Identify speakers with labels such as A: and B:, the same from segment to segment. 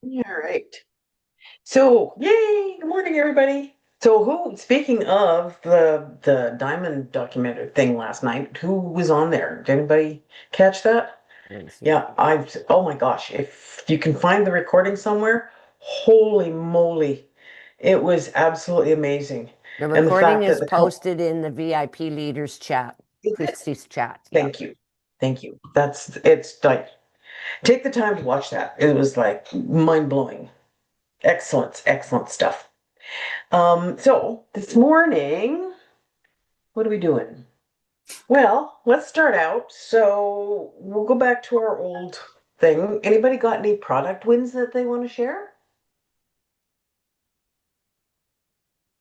A: Yeah, right. So, yay! Good morning, everybody. So, speaking of the diamond documentary thing last night, who was on there? Did anybody catch that?
B: Didn't see
A: Yeah,
B: anything.
A: oh my gosh, if you can find the recording somewhere, holy moly, it was absolutely amazing.
B: The
A: And the
B: recording
A: fact that
B: is
A: the co
B: posted in the VIP leaders chat,
A: is it?
B: Christie's chat. Yeah.
A: Thank you. Thank you. It's like, take the time to watch that. It was like mind blowing. Excellent, excellent stuff. So this morning, what are we doing? Well, let's start out. So we'll go back to our old thing. Anybody got any product wins that they want to share?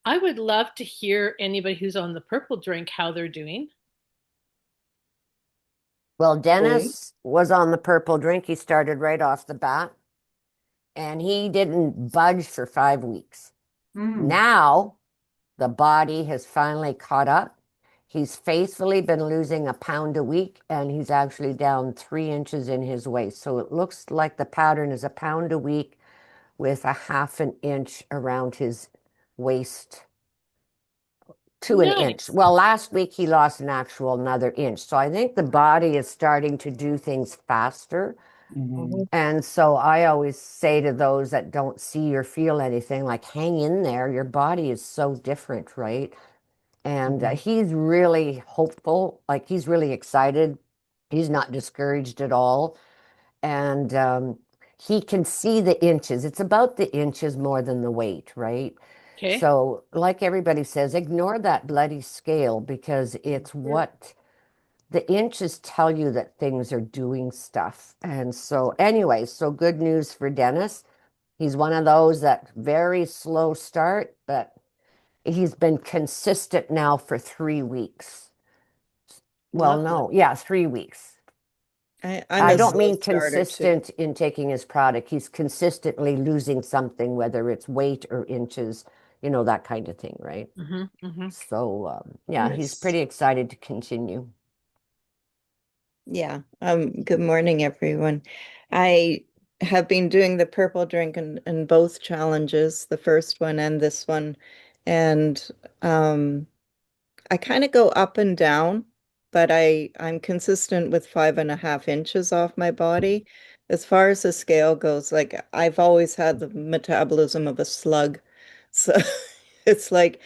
C: I would love to hear anybody who's on the purple drink how they're doing.
B: Well,
A: Okay.
B: Dennis was on the purple drink. He started right off the bat and he didn't budge for 5 weeks.
A: Mm.
B: Now the body has finally caught up. He's faithfully been losing a pound a week and he's actually down 3 inches in his waist. So it looks like the pattern is a pound a week with a half an inch around his waist to an inch.
C: Nice.
B: Well, last week he lost an actual another inch. So I think the body is starting to do things faster.
A: Mhm.
B: And so I always say to those that don't see or feel anything, like, hang in there. Your body is so different, right? And
A: Mhm.
B: he's really hopeful, like, he's really excited. He's not discouraged at all. And he can see the inches. It's about the inches more than the weight, right?
C: Okay.
B: So, like everybody says, ignore that bloody scale because it's
A: Yeah.
B: what the inches tell you that things are doing stuff. And so, anyway, so good news for Dennis. He's one of those that very slow start, but he's been consistent now for 3 weeks. Well,
A: Love that.
B: no, yeah, 3 weeks.
D: I'm
B: I
D: a
B: don't
D: slow
B: mean
D: starter too.
B: consistent in taking his product. He's consistently losing something, whether it's weight or inches, that kind of thing, right?
C: Mm-hmm.
B: So, yeah, he's
A: Nice.
B: pretty excited to continue.
D: Yeah. Good morning, everyone. I have been doing the purple drink in both challenges, the first one and this one. And um, I kind of go up and down, but I'm consistent with 5.5 inches off my body. As far as the scale goes, like I've always had the metabolism of a slug. So it's like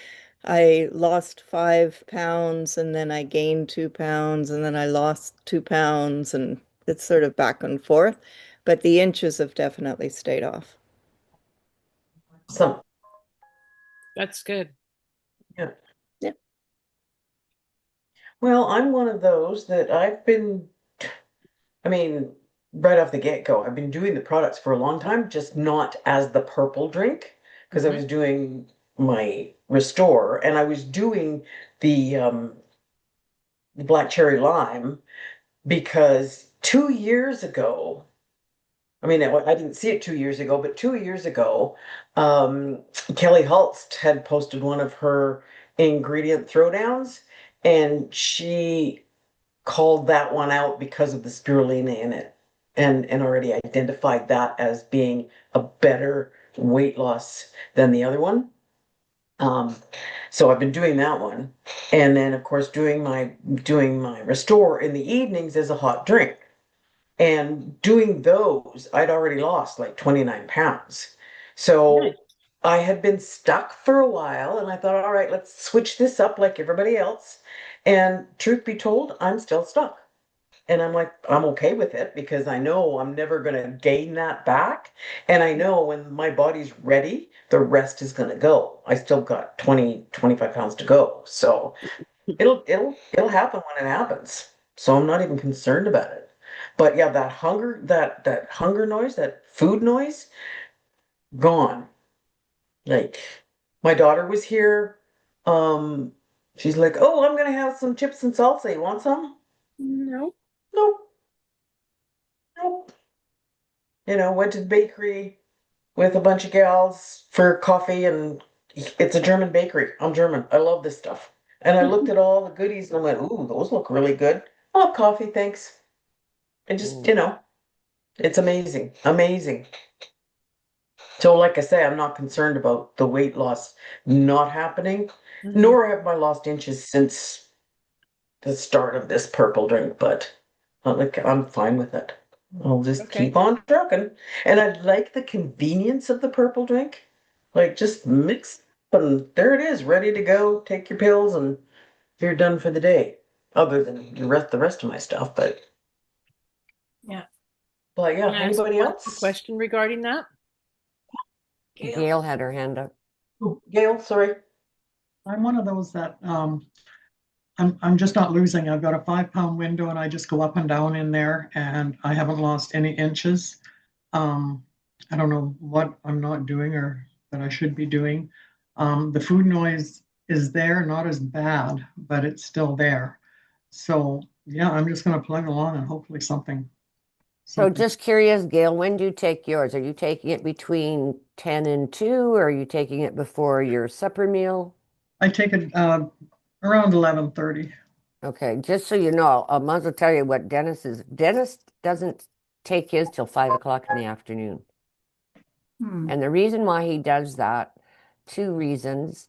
D: I lost 5 pounds and then I gained 2 pounds and then I lost 2 pounds and it's sort of back and forth. But the inches have definitely stayed off.
A: Awesome.
C: That's good.
A: Yeah.
D: Yeah.
A: Well, I'm one of those that I mean, right off the get-go, I've been doing the products for a long time, just not as the purple drink, because I
C: Hmm.
A: was doing my Restore and I was doing the black cherry lime because 2 years ago, I mean, I didn't see it 2 years ago, but 2 years ago, Kelly Holst had posted one of her ingredient throwdowns, and she called that one out because of the spirulina in it and already identified that as being a better weight loss than the other one. Um, so I've been doing that one. And then of course doing my Restore in the evenings as a hot drink. And doing those, I'd already lost like 29 pounds.
C: Nice.
A: So I had been stuck for a while and I thought, all right, let's switch this up like everybody else. And truth be told, I'm still stuck. And I'm like, I'm okay with it because I know I'm never going to gain that back. And I know when my body's ready, the rest is going to go. I still got 20, 25 pounds to go. So it'll happen when it happens. So I'm not even concerned about it. But yeah, that hunger noise, that food noise, gone. Like my daughter was here. Um, she's like, "Oh, I'm gonna have some chips and salsa. You want some?"
C: No.
A: Nope, nope. Went to the bakery with a bunch of gals for coffee, and it's a German bakery. I'm German. I love this stuff. And I looked at all the goodies and I went, "Ooh, those look really good. I'll have coffee, thanks." And just,
B: Mm.
A: it's amazing, amazing. So like I say, I'm not concerned about the weight loss not happening,
C: Mhm.
A: nor have I lost inches since the start of this purple drink, but like I'm fine with it. I'll just
C: Okay.
A: keep on trucking. And I like the convenience of the purple drink. Like just mix and there it is, ready to go. Take your pills and you're done for the day. Other than the rest of my stuff,
C: Yeah.
A: but
C: Can
A: yeah,
C: I ask
A: anybody
C: one more
A: else?
C: question regarding that?
A: Gail.
B: Gail had her hand up.
A: Oh, Gail, sorry.
E: I'm one of those that I'm just not losing. I've got a 5 pound window and I just go up and down in there and I haven't lost any inches. Um, I don't know what I'm not doing or that I should be doing. The food noise is there, not as bad, but it's still there. So yeah, I'm just gonna plug along and hopefully something
B: So
E: something.
B: just curious, Gail, when do you take yours? Are you taking it between 10 and 2, or are you taking it before your supper meal?
E: I take it around 11:30.
B: Okay, just so you know, I might as well tell you what Dennis is. Dennis doesn't take his till 5 o'clock in the afternoon.
E: Hmm.
B: And the reason why he does that, two reasons,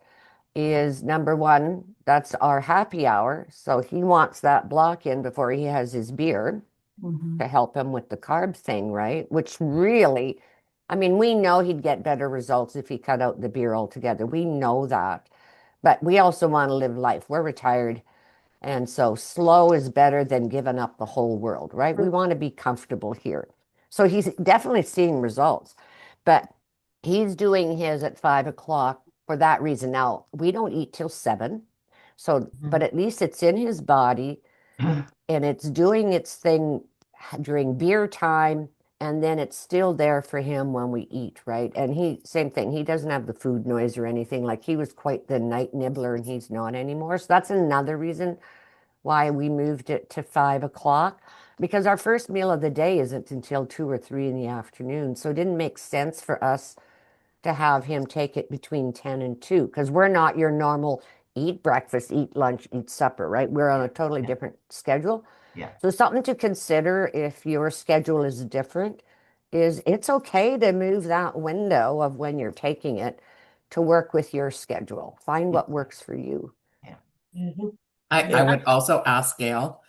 B: is number one, that's our happy hour. So he wants that block in before he has his beer
E: Mhm.
B: to help him with the carb thing, right? Which really, I mean, we know he'd get better results if he cut out the beer altogether. We know that. But we also want to live life. We're retired. And so slow is better than giving up the whole world, right? We want to be comfortable here. So he's definitely seeing results, but he's doing his at 5 o'clock for that reason. Now, we don't eat till 7. So, but at least it's in his body and it's doing its thing during beer time. And then it's still there for him when we eat, right? And he, same thing, he doesn't have the food noise or anything. Like he was quite the night nibbler and he's not anymore. So that's another reason why we moved it to 5 o'clock because our first meal of the day isn't until 2 or 3 in the afternoon. So it didn't make sense for us to have him take it between 10 and 2 because we're not your normal eat breakfast, eat lunch, eat supper, right? We're on a totally different schedule.
F: Yeah.
B: So something to consider if your schedule is different is it's okay to move that window of when you're taking it to work with your schedule. Find what works for you.
F: Yeah.
A: Mhm.
F: I would also ask Gail,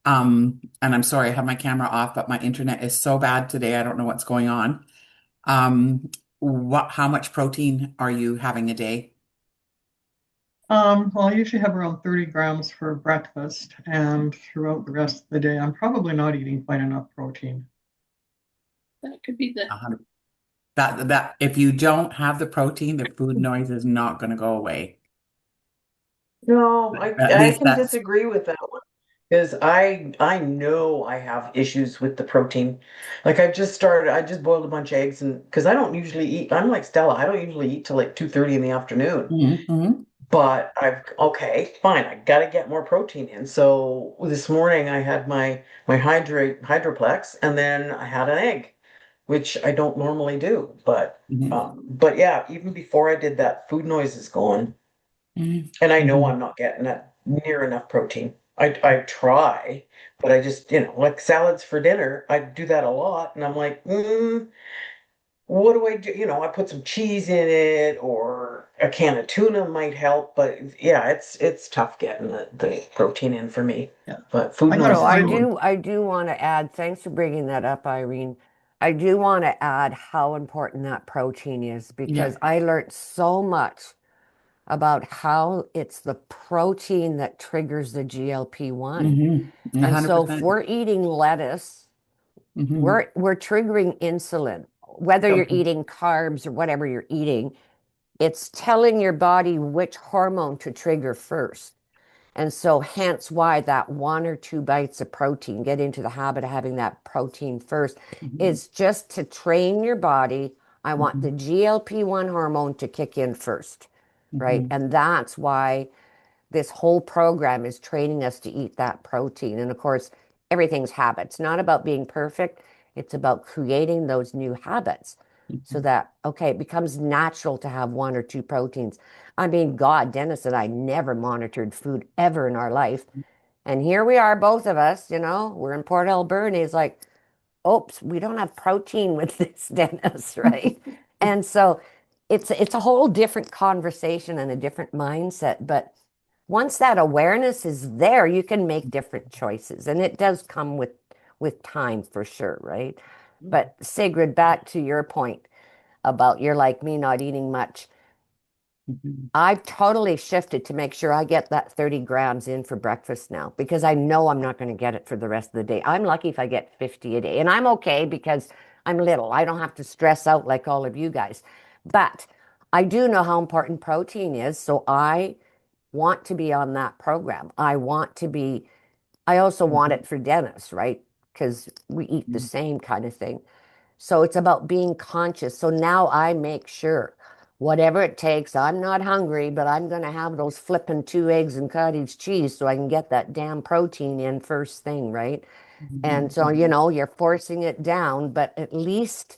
F: and I'm sorry, I have my camera off, but my internet is so bad today, I don't know what's going on. How much protein are you having a day?
E: Well, I usually have around 30 grams for breakfast, and throughout the rest of the day, I'm probably not eating quite enough protein.
C: That could be the
F: 100. That if you don't have the protein, the food noise is not going to go away.
A: No, I
F: At
A: I
F: least
A: can
F: that's
A: disagree with that one because I know I have issues with the protein. Like I just boiled a bunch of eggs and because I don't usually eat. I'm like Stella. I don't usually eat till like 2:30 in the afternoon.
F: Mhm.
A: But I've okay, fine. I got to get more protein in. So this morning I had my hydroplex and then I had an egg, which I don't normally do.
F: Mhm.
A: But yeah, even before I did that, food noise is gone.
F: Mhm.
A: And I know
F: Mhm.
A: I'm not getting that near enough protein. I try, but I just, like salads for dinner, I do that a lot. And I'm like, what do I do? I put some cheese in it or a can of tuna might help. But yeah, it's tough getting the protein in for me.
E: Yeah.
A: But food
E: I gotta
A: noise
B: So
A: is
B: I
E: find
A: gone.
B: do I do want to add, thanks for bringing that up, Irene. I do want to add how important that protein is because
F: Yeah.
B: I learned so much about how it's the protein that triggers the GLP-1. And so if
F: 100%.
B: we're eating lettuce,
F: Hmm.
B: we're triggering insulin. Whether you're
F: Okay.
B: eating carbs or whatever you're eating, it's telling your body which hormone to trigger first. And so, hence why that 1 or 2 bites of protein, get into the habit of having that protein first,
F: Hmm.
B: is just to train your body. I want the
F: Hmm.
B: GLP-1 hormone to kick in first, right?
F: Hmm.
B: And that's why this whole program is training us to eat that protein. And of course, everything's habits, not about being perfect. It's about creating those new habits so that, okay, it becomes natural to have 1 or 2 proteins. I mean, God, Dennis and I never monitored food ever in our life. And here we are, both of us, we're in Port Alberta. And he's like, oops, we don't have protein with this, Dennis, right? And so it's a whole different conversation and a different mindset. But once that awareness is there, you can make different choices. And it does come with time for sure, right? But Sigrid, back to your point about you're like me not eating much.
F: Mhm.
B: I've totally shifted to make sure I get that 30 grams in for breakfast now because I know I'm not going to get it for the rest of the day. I'm lucky if I get 50 a day, and I'm okay because I'm little. I don't have to stress out like all of you guys. But I do know how important protein is, so I want to be on that program. I also want it for Dennis, right? Because we eat the
F: Mhm.
B: same kind of thing. So it's about being conscious. So now I make sure, whatever it takes, I'm not hungry, but I'm going to have those flipping 2 eggs and cottage cheese so I can get that damn protein in first thing, right? And
F: Mhm.
B: so, you're forcing it down, but at least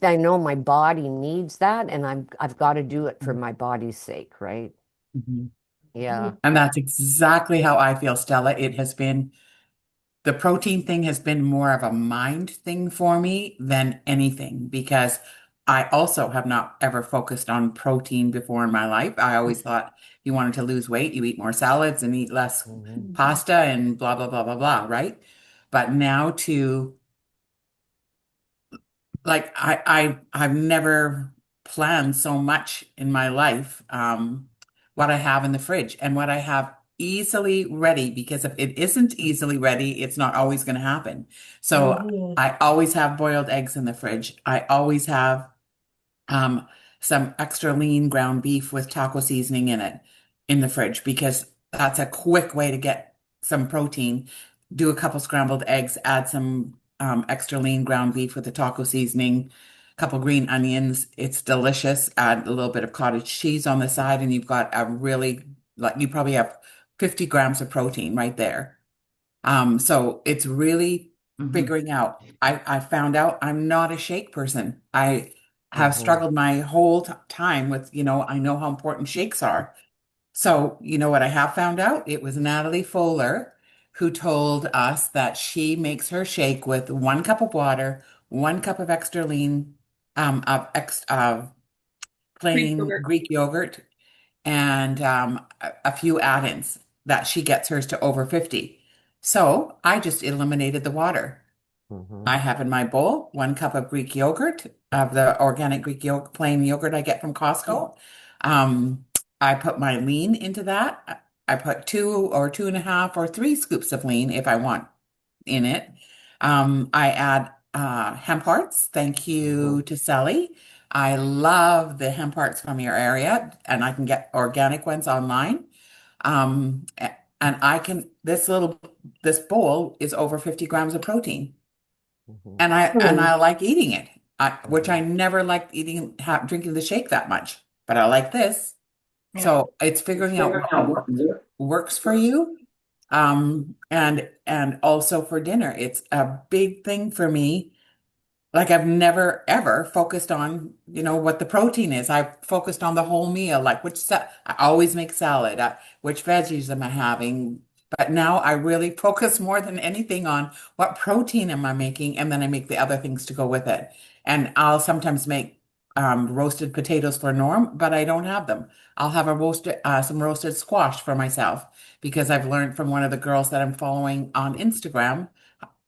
B: I know my body needs that and I've got to do it for my body's sake, right?
F: Mhm.
B: Yeah.
F: And that's exactly how I feel, Stella. It has been the protein thing has been more of a mind thing for me than anything because I also have not ever focused on protein before in my life. I always thought you wanted to lose weight, you eat more salads and eat less
B: Mhm.
F: pasta and blah, blah, blah, blah, blah, right? But now to like I've never planned so much in my life what I have in the fridge and what I have easily ready because if it isn't easily ready, it's not always going to happen. So
A: Mhm.
F: I always have boiled eggs in the fridge. I always have um, some extra lean ground beef with taco seasoning in it in the fridge because that's a quick way to get some protein. Do a couple scrambled eggs, add some extra lean ground beef with the taco seasoning, couple green onions. It's delicious. Add a little bit of cottage cheese on the side, and you've got a really, like, you probably have 50 grams of protein right there. So it's really figuring out. I found out I'm not a shake person. I have
B: Mhm.
F: struggled my whole time with, I know how important shakes are. So, you know what I have found out? It was Natalie Fuller who told us that she makes her shake with 1 cup of water, 1 cup of extra lean, of
C: Greek
F: plain
C: yogurt.
F: Greek yogurt, and a few add-ins that she gets hers to over 50. So I just eliminated the water.
B: Mhm.
F: I have in my bowl 1 cup of Greek yogurt, of the organic Greek yogurt, plain yogurt I get from Costco. Um, I put my lean into that. I put 2 or 2.5 or 3 scoops of lean if I want in it. I add hemp hearts. Thank you
B: Mhm.
F: to Sally. I love the hemp hearts from your area, and I can get organic ones online. And this bowl is over 50 grams of protein,
B: Mhm.
F: and I like eating it. Which I
B: Mhm.
F: never liked drinking the shake that much, but I like this. So it's figuring out what works for you. And also for dinner, it's a big thing for me. Like I've never ever focused on, what the protein is. I focused on the whole meal, like I always make salad, which veggies am I having? But now I really focus more than anything on what protein am I making, and then I make the other things to go with it. And I'll sometimes make roasted potatoes for Norm, but I don't have them. I'll have some roasted squash for myself because I've learned from one of the girls that I'm following on Instagram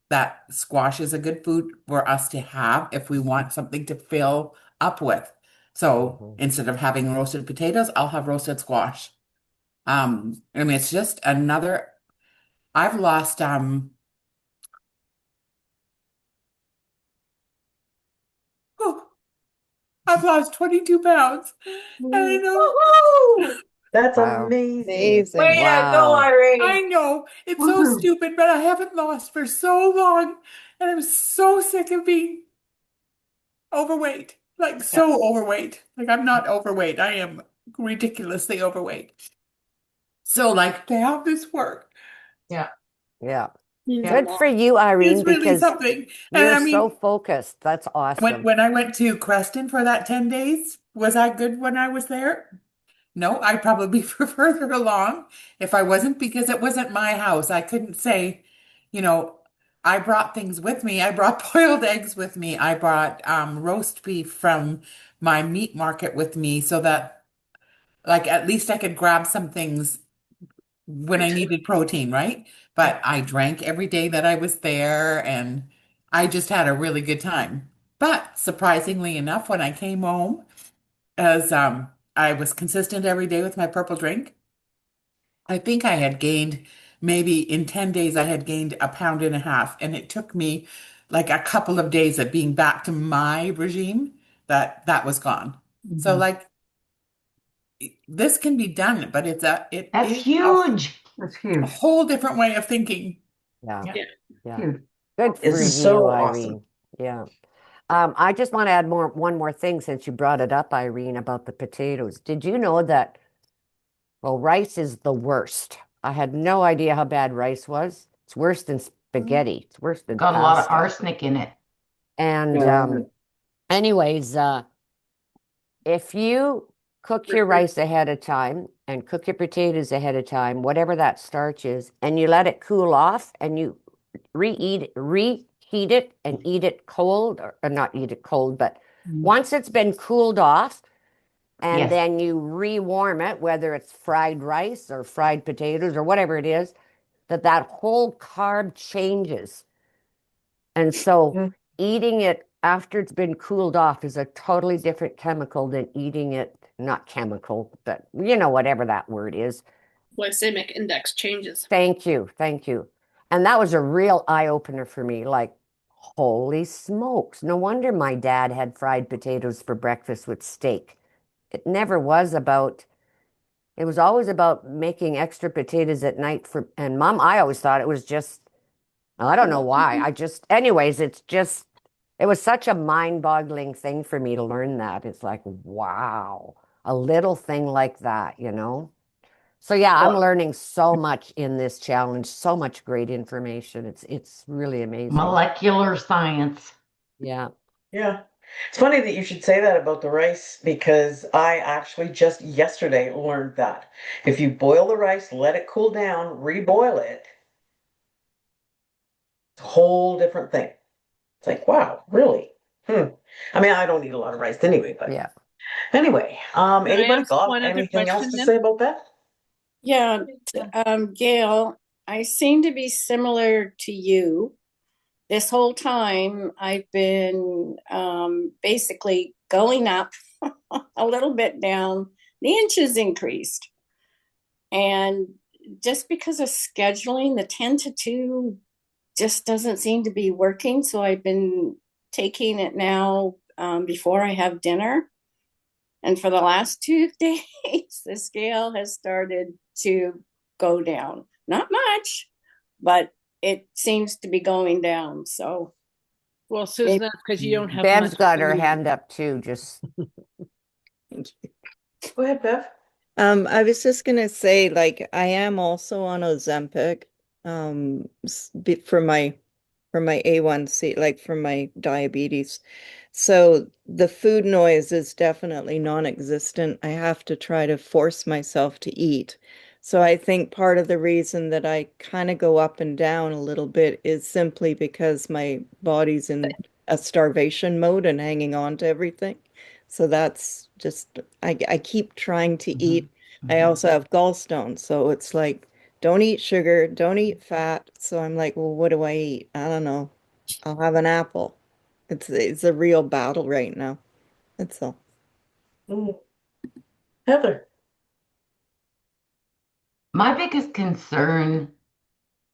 F: that squash is a good food for us to have if we want something to fill up with. So
B: Mhm.
F: instead of having roasted potatoes, I'll have roasted squash. I mean, it's just another, I've lost, oh, I've lost 22 pounds. And I know,
A: Woohoo! That's
B: Wow.
A: amazing.
D: Amazing.
B: Wow.
F: I know it's so
A: Woohoo!
F: stupid, but I haven't lost for so long. And I'm so sick of being overweight, like
A: Yeah.
F: so overweight. Like I'm not overweight. I am ridiculously overweight. So like to have this work
A: Yeah.
B: Yeah.
A: Yeah.
B: Good for you,
F: is
B: Irene,
F: really
B: because
F: something. And
B: you're
F: I
B: so
F: mean,
B: focused. That's
F: when
B: awesome.
F: when I went to Creston for that 10 days, was I good when I was there? No, I'd probably be further along if I wasn't because it wasn't my house. I couldn't say, you know, I brought things with me. I brought boiled eggs with me. I brought roast beef from my meat market with me so that like at least I could grab some things when I needed protein, right?
A: Yeah.
F: But I drank every day that I was there and I just had a really good time. But surprisingly enough, when I came home, as I was consistent every day with my purple drink, I think I had gained maybe in 10 days I had gained a pound and a half. And it took me like a couple of days of being back to my regime that was gone. So
G: Mhm.
F: like this can be done, but it
G: That's
F: is
G: huge. That's
F: a
G: huge.
F: whole different way of thinking.
B: Yeah.
A: Yeah.
C: Yeah.
B: Yeah.
G: Huge.
B: Good for
A: It's
B: you,
A: so awesome.
B: Irene. Yeah. I just want to add one more thing since you brought it up, Irene, about the potatoes. Did you know that, well, rice is the worst? I had no idea how bad rice was. It's worse than spaghetti. It's worse than
G: Got a lot of
B: pasta.
G: arsenic in it.
B: And
A: Mm.
B: anyways, if you cook your rice ahead of time and cook your potatoes ahead of time, whatever that starch is, and you let it cool off and you reheat it and eat it cold, or not eat it cold, but
G: Mm.
B: once it's been cooled off, and
G: Yes.
B: then you rewarm it, whether it's fried rice or fried potatoes or whatever it is, that whole carb changes. And so
A: Mm.
B: eating it after it's been cooled off is a totally different chemical than eating it, not chemical, but whatever that word is.
C: Glycemic index changes.
B: Thank you. Thank you. And that was a real eye opener for me. Like, holy smokes. No wonder my dad had fried potatoes for breakfast with steak. It never was about, it was always about making extra potatoes at night and mom, I always thought it was just, I don't know why. Anyways, it was such a mind-boggling thing for me to learn that. It's like, wow, a little thing like that. So yeah, I'm
A: Well,
B: learning so much in this challenge, so much great information. It's really amazing.
G: Molecular science.
B: Yeah.
A: yeah. It's funny that you should say that about the rice because I actually just yesterday learned that. If you boil the rice, let it cool down, reboil it, it's a whole different thing. It's like, wow, really? Hmm. I mean, I don't eat a lot of rice anyway, but
B: Yeah.
A: anyway,
C: Can I
A: anybody
C: ask
A: got
C: one other
A: anything else
C: question
A: to
C: then?
A: say about that?
H: Yeah, Gail, I seem to be similar to you. This whole time, I've been basically going up a little bit down. The inches increased. And just because of scheduling, the 10 to 2 just doesn't seem to be working. So I've been taking it now before I have dinner. And for the last 2 days, the scale has started to go down. Not much, but it seems to be going down. So
C: Well, Susan, that's because you don't have
B: Bev's
C: much
B: got her
C: food.
B: hand up too, just
A: Go ahead, Bev.
D: I was just gonna say, like, I am also on Ozempic, for my A1C, like for my diabetes. So the food noise is definitely non-existent. I have to try to force myself to eat. So I think part of the reason that I kind of go up and down a little bit is simply because my body's in a starvation mode and hanging on to everything. So that's just, I keep trying to
G: Mhm.
D: eat. I also have gallstones, so it's like, don't eat sugar, don't eat fat. So I'm like, well, what do I eat? I don't know. I'll have an apple. It's a real battle right now. That's all.
A: Mm. Heather.
G: My biggest concern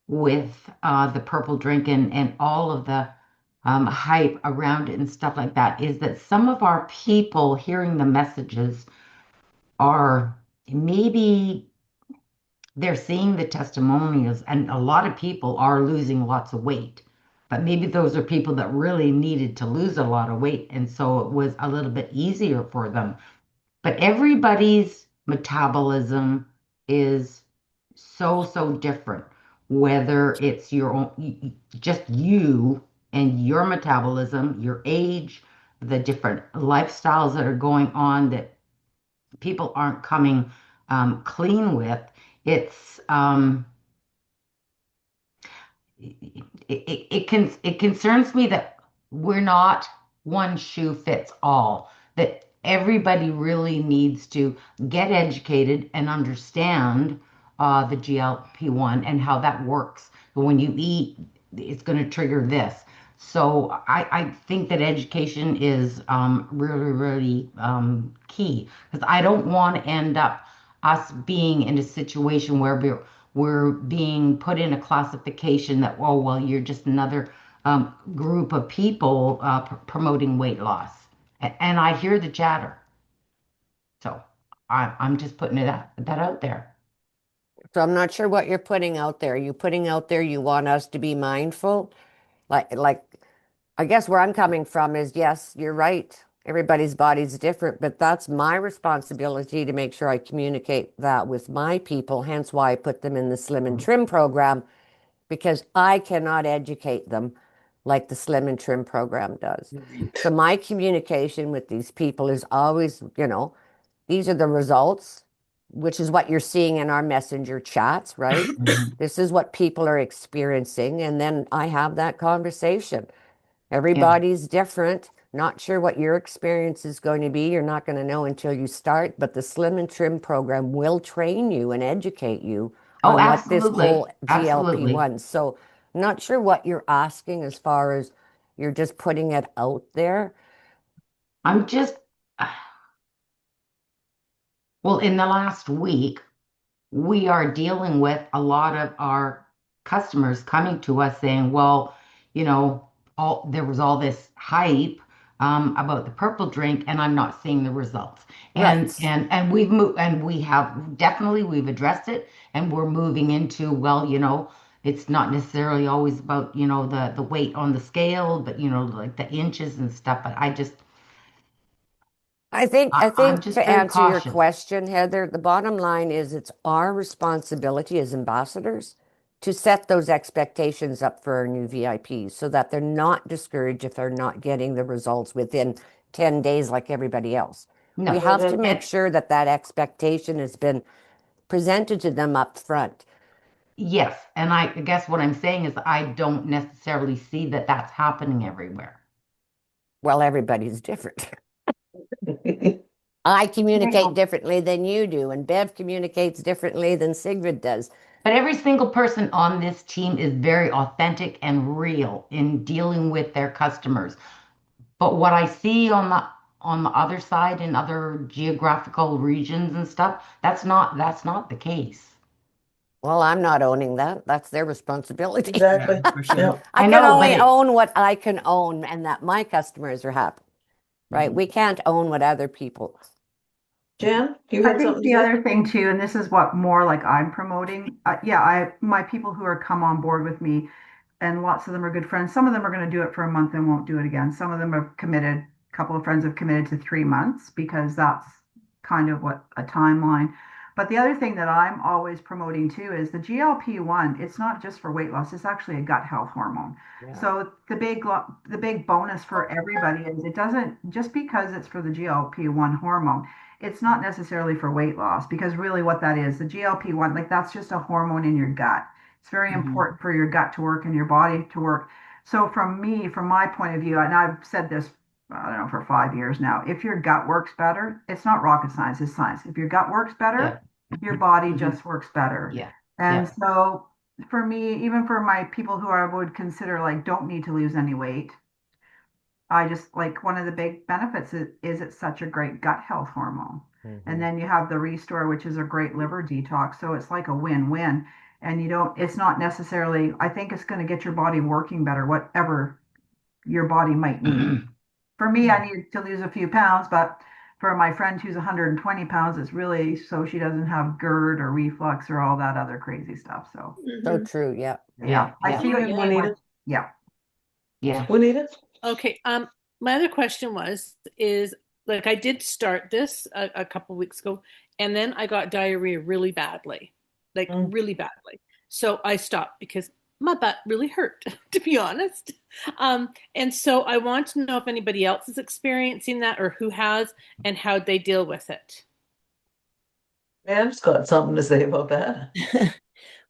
G: with the purple drink and all of the hype around it and stuff like that is that some of our people hearing the messages are maybe they're seeing the testimonials, and a lot of people are losing lots of weight. But maybe those are people that really needed to lose a lot of weight, and so it was a little bit easier for them. But everybody's metabolism is so different, whether it's your own, just you and your metabolism, your age, the different lifestyles that are going on that people aren't coming clean with. It's it concerns me that we're not one shoe fits all, that everybody really needs to get educated and understand the GLP-1 and how that works. When you eat, it's going to trigger this. So I think that education is really, really key, because I don't want to end up us being in a situation where we're being put in a classification that, oh, well, you're just another group of people promoting weight loss. And I hear the chatter. So I'm just putting that out there.
B: So I'm not sure what you're putting out there. Are you putting out there you want us to be mindful? Like I guess where I'm coming from is, yes, you're right. Everybody's body's different, but that's my responsibility to make sure I communicate that with my people. Hence why I put them in the Slim and Trim program, because I cannot educate them like the Slim and Trim program does. So my communication with these people is always, these are the results, which is what you're seeing in our messenger chats, right?
G: Mhm.
B: This is what people are experiencing. And then I have that conversation.
G: Yeah.
B: Everybody's different. Not sure what your experience is going to be. You're not going to know until you start, but the Slim and Trim program will train you and educate you
G: Oh,
B: on what this whole
G: absolutely. Absolutely.
B: GLP-1. So I'm not sure what you're asking as far as you're just putting it out there.
G: I'm just, well, in the last week, we are dealing with a lot of our customers coming to us saying, well, you know, there was all this hype about the purple drink, and I'm not seeing the results. And
B: Right.
G: and we've moved, and we've addressed it, and we're moving into, well, it's not necessarily always about, the weight on the scale, but like the inches and stuff. But
B: I think
G: I'm just
B: to
G: very
B: answer your
G: cautious.
B: question, Heather, the bottom line is it's our responsibility as ambassadors to set those expectations up for our new VIPs so that they're not discouraged if they're not getting the results within 10 days like everybody else. We
G: No.
B: have to make
G: And
B: sure that that expectation has been presented to them up front.
G: yes, and I guess what I'm saying is I don't necessarily see that that's happening everywhere.
B: Well, everybody's different. I communicate
G: Single-
B: differently than you do, and Bev communicates differently than Sigrid does.
G: But every single person on this team is very authentic and real in dealing with their customers. But what I see on the other side in other geographical regions and stuff, that's not the case.
B: Well, I'm not owning that. That's their responsibility.
A: Exactly.
F: For sure.
A: Yeah.
B: I
G: I
B: can
G: know, but
B: only own what I can own and that my customers are happy, right? We can't own what other people.
A: Jan, you
I: I
A: had
I: think
A: something to
I: the
A: say?
I: other thing too, and this is what more like I'm promoting. Yeah, my people who are come on board with me, and lots of them are good friends. Some of them are going to do it for a month and won't do it again. Some of them are committed. A couple of friends have committed to 3 months because that's kind of what a timeline. But the other thing that I'm always promoting too is the GLP-1. It's not just for weight loss. It's actually a gut health hormone.
B: Yeah.
I: So the big bonus for everybody is it doesn't just because it's for the GLP-1 hormone, it's not necessarily for weight loss, because really what that is, the GLP-1, like that's just a hormone in your gut. It's very important for your gut to work and your body to work. So from my point of view, and I've said this, I don't know, for 5 years now, if your gut works better, it's not rocket science, it's science. If your gut works better, your body just works better.
G: Yeah.
I: And
G: Yeah.
I: so for me, even for my people who I would consider like don't need to lose any weight, I just like one of the big benefits is it's such a great gut health hormone. And then you have the restore, which is a great liver detox. So it's like a win-win. And it's not necessarily, I think it's going to get your body working better, whatever your body might need. For me, I need to lose a few pounds, but for my friend who's 120 pounds, it's really so she doesn't have GERD or reflux or all that other crazy stuff. So
B: So true. Yeah.
I: yeah, I see what you mean.
A: Juanita?
I: Yeah.
G: Yeah.
A: Juanita?
C: Okay. My other question is like I did start this a couple weeks ago, and then I got diarrhea really badly, like really badly. So I stopped because my butt really hurt, to be honest. And so I want to know if anybody else is experiencing that or who has and how they deal with it.
A: Man's got something to say about that.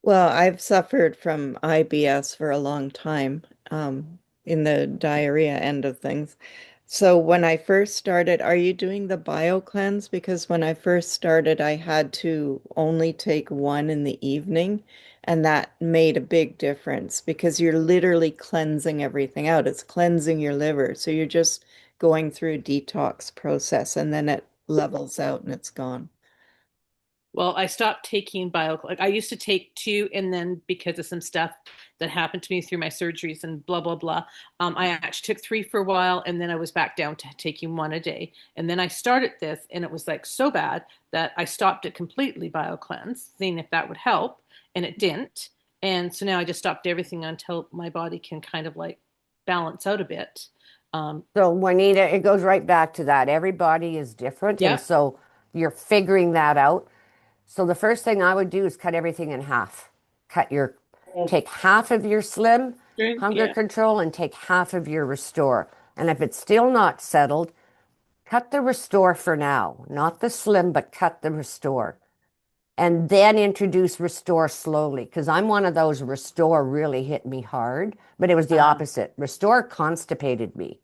D: Well, I've suffered from IBS for a long time, in the diarrhea end of things. So when I first started, are you doing the bio cleanse? Because when I first started, I had to only take one in the evening, and that made a big difference because you're literally cleansing everything out. It's cleansing your liver. So you're just going through a detox process, and then it levels out and it's gone.
C: Well, I stopped taking like I used to take two, and then because of some stuff that happened to me through my surgeries and blah blah blah, I actually took three for a while, and then I was back down to taking one a day. And then I started this, and it was like so bad that I stopped it completely, BioCleanse, seeing if that would help, and it didn't. And so now I just stopped everything until my body can kind of like balance out a bit.
B: So Juanita, it goes right back to that. Everybody is different. And
C: Yeah.
B: so you're figuring that out. So the first thing I would do is cut everything in half. Take half of your slim
C: Drink,
B: hunger
C: yeah.
B: control and take half of your restore. And if it's still not settled, cut the restore for now. Not the slim, but cut the restore. And then introduce restore slowly. Because I'm one of those restore really hit me hard, but it was the opposite. Restore constipated me.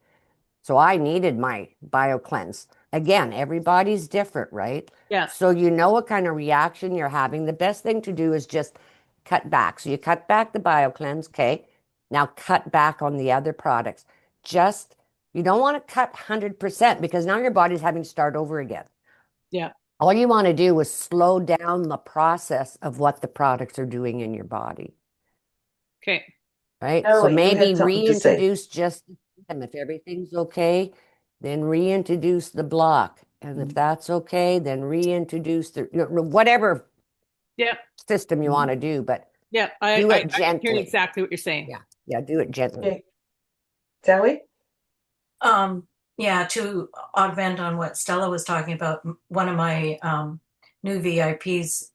B: So I needed my bio cleanse. Again, everybody's different, right?
C: Yeah.
B: So you know what kind of reaction you're having. The best thing to do is just cut back. So you cut back the bio cleanse, okay? Now cut back on the other products. Just, you don't want to cut 100% because now your body's having to start over again.
C: Yeah.
B: All you want to do is slow down the process of what the products are doing in your body.
C: Okay.
B: Right? So
A: Ellie, you
B: maybe
A: had something to say.
B: reintroduce just them. If everything's okay, then reintroduce the block. And if that's okay, then reintroduce the whatever
C: Yeah.
B: system you want to do, but
C: Yeah.
B: do
C: I
B: it
C: hear
B: gently.
C: exactly what you're saying.
B: Yeah. Yeah, do it gently.
A: Okay. Sally?
J: Yeah, to augment on what Stella was talking about, one of my new VIPs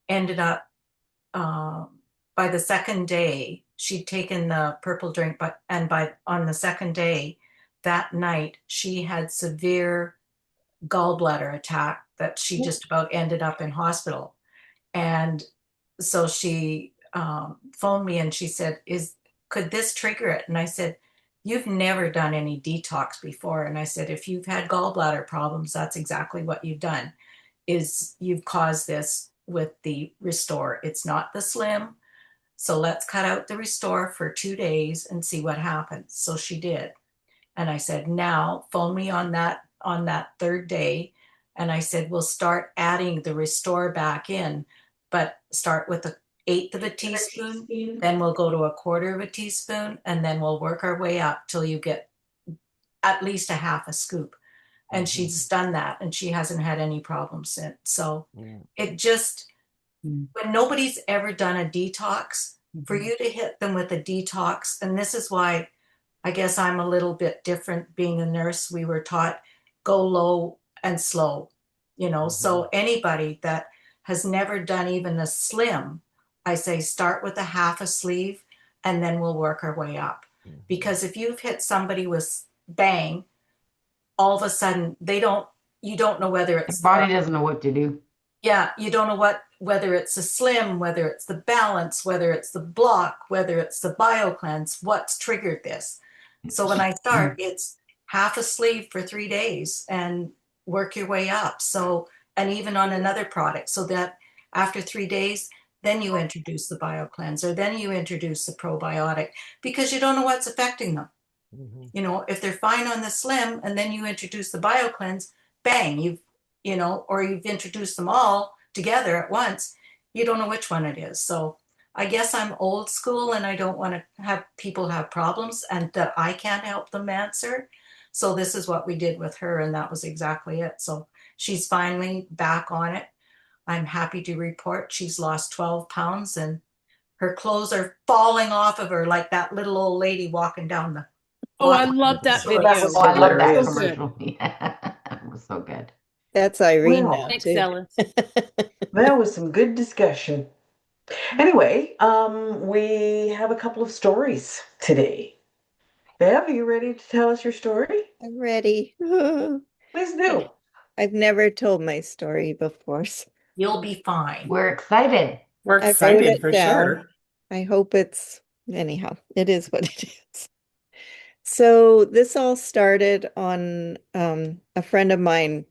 J: ended up by the second day, she'd taken the purple drink, but on the second day, that night, she had severe gallbladder attack that she just about ended up in hospital. And so she phoned me and she said, could this trigger it? And I said, you've never done any detox before. And I said, if you've had gallbladder problems, that's exactly what you've done, is you've caused this with the restore. It's not the slim. So let's cut out the restore for 2 days and see what happens. So she did. And I said, now phone me on that third day. And I said, we'll start adding the restore back in, but start with an eighth of a teaspoon, then we'll go to a quarter of a teaspoon, and then we'll work our way up till you get at least a half a scoop. And she's done that, and she hasn't had any problems since. So it just, when nobody's ever done a detox, for you to hit them with a detox, and this is why I guess I'm a little bit different. Being a nurse, we were taught go low and slow, so anybody that has never done even a slim, I say start with a half a sleeve and then we'll work our way up. Because if you've hit somebody with bang, all of a sudden you don't know whether it's
G: the body doesn't know what to do.
J: Yeah, you don't know whether it's a slim, whether it's the balance, whether it's the block, whether it's the bio cleanse, what's triggered this. So when I start, it's half a sleeve for 3 days and work your way up. So, and even on another product, so that after 3 days, then you introduce the bio cleanser, then you introduce the probiotic, because you don't know what's affecting them. If they're fine on the slim and then you introduce the bio cleanse, bang, or you've introduced them all together at once, you don't know which one it is. So I guess I'm old school and I don't want to have people have problems and that I can't help them answer. So this is what we did with her, and that was exactly it. So she's finally back on it. I'm happy to report she's lost 12 pounds and her clothes are falling off of her like that little old lady walking down the.
C: Oh, I love that video.
A: That was
G: Oh, I love that
A: hilarious.
G: commercial. Yeah, it was so good.
D: That's Irene
A: Well,
D: now
C: Thanks,
D: too.
C: Ella.
A: That was some good discussion. Anyway, we have a couple of stories today. Bev, are you ready to tell us your story?
D: I'm ready.
A: Please do.
D: I've never told my story before. So
J: You'll be fine.
G: We're excited.
F: We're
D: I wrote
F: excited
D: it
F: for
D: down.
F: sure.
D: I hope anyhow, it is what it is. So this all started on a friend of mine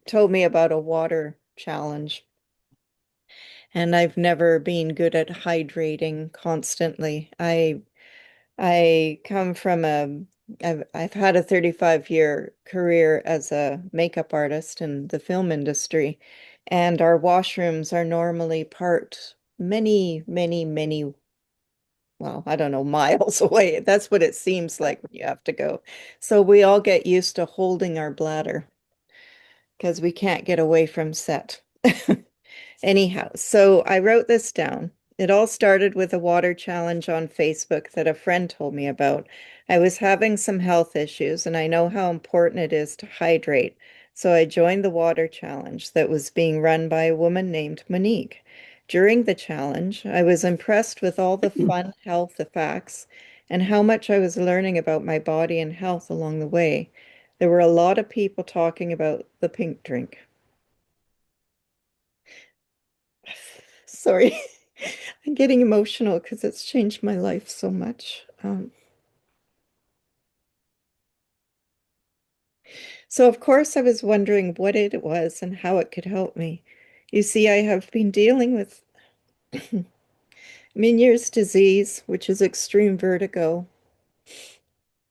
D: told me about a water challenge, and I've never been good at hydrating constantly. I come from I've had a 35-year career as a makeup artist in the film industry, and our washrooms are normally part many, well, I don't know, miles away. That's what it seems like when you have to go. So we all get used to holding our bladder because we can't get away from set. Anyhow, so I wrote this down. It all started with a water challenge on Facebook that a friend told me about. I was having some health issues, and I know how important it is to hydrate. So I joined the water challenge that was being run by a woman named Monique. During the challenge, I was impressed with all the fun health facts and how much I was learning about my body and health along the way. There were a lot of people talking about the pink drink. Sorry, I'm getting emotional because it's changed my life so much. So of course I was wondering what it was and how it could help me. You see, I have been dealing with Meniere's disease, which is extreme vertigo,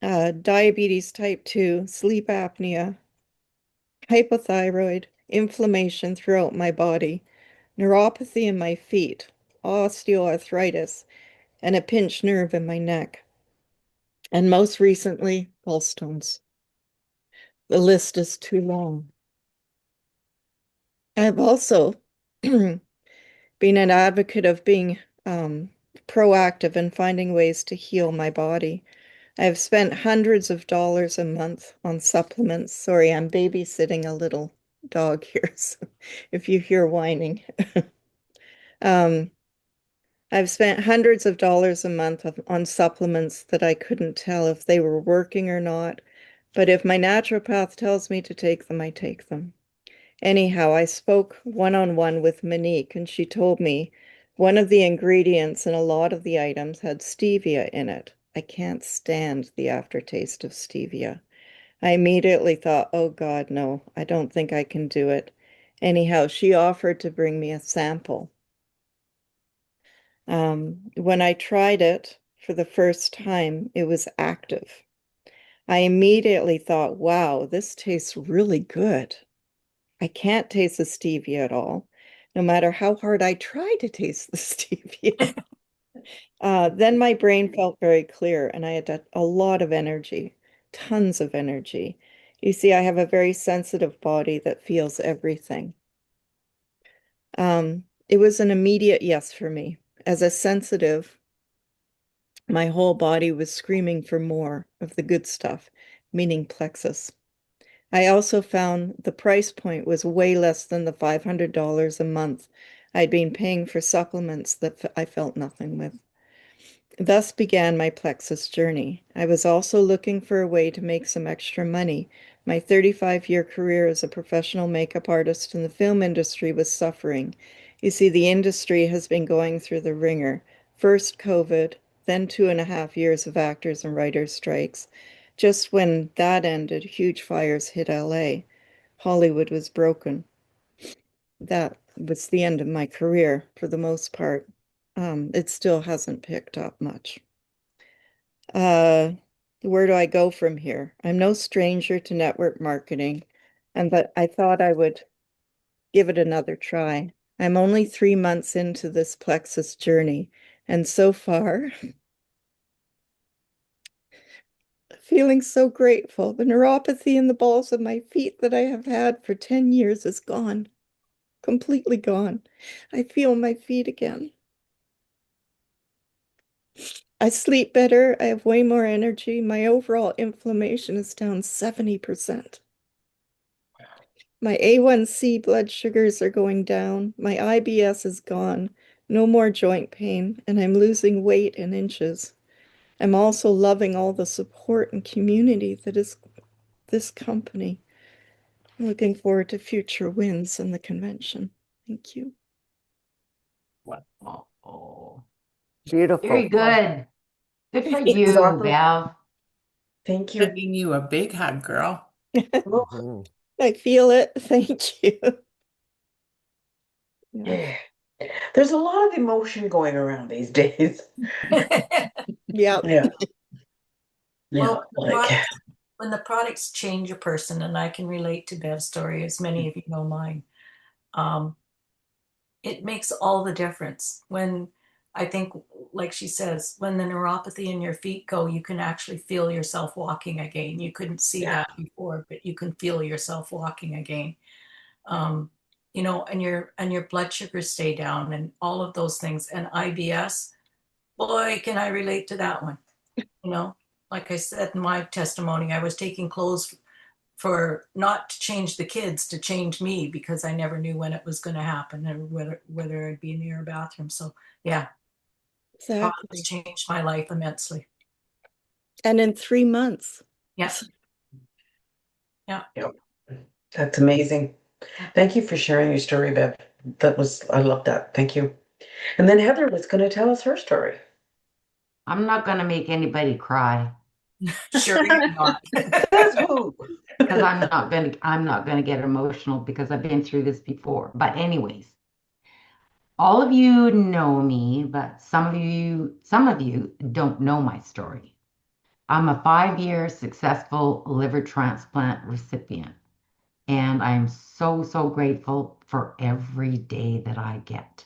D: diabetes type 2, sleep apnea, hypothyroid, inflammation throughout my body, neuropathy in my feet, osteoarthritis, and a pinched nerve in my neck. And most recently, gallstones. The list is too long. I've also been an advocate of being proactive and finding ways to heal my body. I've spent hundreds of dollars a month on supplements. Sorry, I'm babysitting a little dog here, so if you hear whining. Um, I've spent hundreds of dollars a month on supplements that I couldn't tell if they were working or not. But if my naturopath tells me to take them, I take them. Anyhow, I spoke one-on-one with Monique, and she told me one of the ingredients in a lot of the items had stevia in it. I can't stand the aftertaste of stevia. I immediately thought, oh God, no, I don't think I can do it. Anyhow, she offered to bring me a sample. When I tried it for the first time, it was active. I immediately thought, wow, this tastes really good. I can't taste the stevia at all, no matter how hard I try to taste the stevia. Then my brain felt very clear and I had a lot of energy, tons of energy. You see, I have a very sensitive body that feels everything. It was an immediate yes for me. As a sensitive, my whole body was screaming for more of the good stuff, meaning plexus. I also found the price point was way less than the $500 a month I'd been paying for supplements that I felt nothing with. Thus began my plexus journey. I was also looking for a way to make some extra money. My 35-year career as a professional makeup artist in the film industry was suffering. You see, the industry has been going through the ringer. First COVID, then 2.5 years of actors and writers' strikes. Just when that ended, huge fires hit LA. Hollywood was broken. That was the end of my career for the most part. It still hasn't picked up much. Where do I go from here? I'm no stranger to network marketing, but I thought I would give it another try. I'm only 3 months into this plexus journey, and so far, feeling so grateful. The neuropathy in the balls of my feet that I have had for 10 years is gone, completely gone. I feel my feet again. I sleep better. I have way more energy. My overall inflammation is down 70%. My A1C blood sugars are going down. My IBS is gone. No more joint pain, and I'm losing weight in inches. I'm also loving all the support and community that is this company. I'm looking forward to future wins in the convention. Thank you.
G: Oh,
B: Beautiful.
G: very good. Good for
A: It's
G: you,
A: awesome.
G: Bev.
A: Thank you.
F: Sending you a big hug, girl.
A: Oh,
B: Mhm.
D: I feel it. Thank you. Yeah.
A: yeah. There's a lot of emotion going around these days.
D: Yeah.
A: Yeah. Yeah.
J: Well,
A: Like,
J: when the products change a person, and I can relate to Bev's story, as many of you know mine, um, it makes all the difference. When I think, like she says, when the neuropathy in your feet go, you can actually feel yourself walking again. You couldn't see
A: yeah.
J: that before, but you can feel yourself walking again. Um, and your blood sugars stay down, and all of those things. And IBS, boy, can I relate to that one. Like I said in my testimony, I was taking clothes for not to change the kids, to change me, because I never knew when it was going to happen and whether I'd be near a bathroom. So yeah,
D: Exactly.
J: products changed my life immensely.
D: And in 3 months.
J: Yes. Yeah.
A: Yep. That's amazing. Thank you for sharing your story, Bev. I love that. Thank you. And then Heather was going to tell us her story.
G: I'm not going to make anybody cry
J: Sure you're not.
A: Says who?
G: because I'm not going to get emotional because I've been through this before. But anyways, all of you know me, but some of you don't know my story. I'm a 5-year successful liver transplant recipient, and I'm so, so grateful for every day that I get.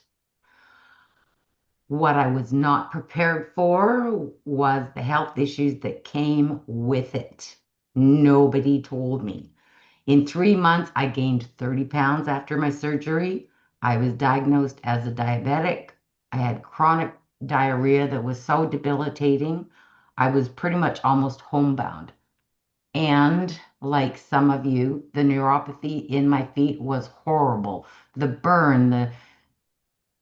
G: What I was not prepared for was the health issues that came with it. Nobody told me. In 3 months, I gained 30 pounds after my surgery. I was diagnosed as a diabetic. I had chronic diarrhea that was so debilitating. I was pretty much almost homebound. And like some of you, the neuropathy in my feet was horrible. The burn, the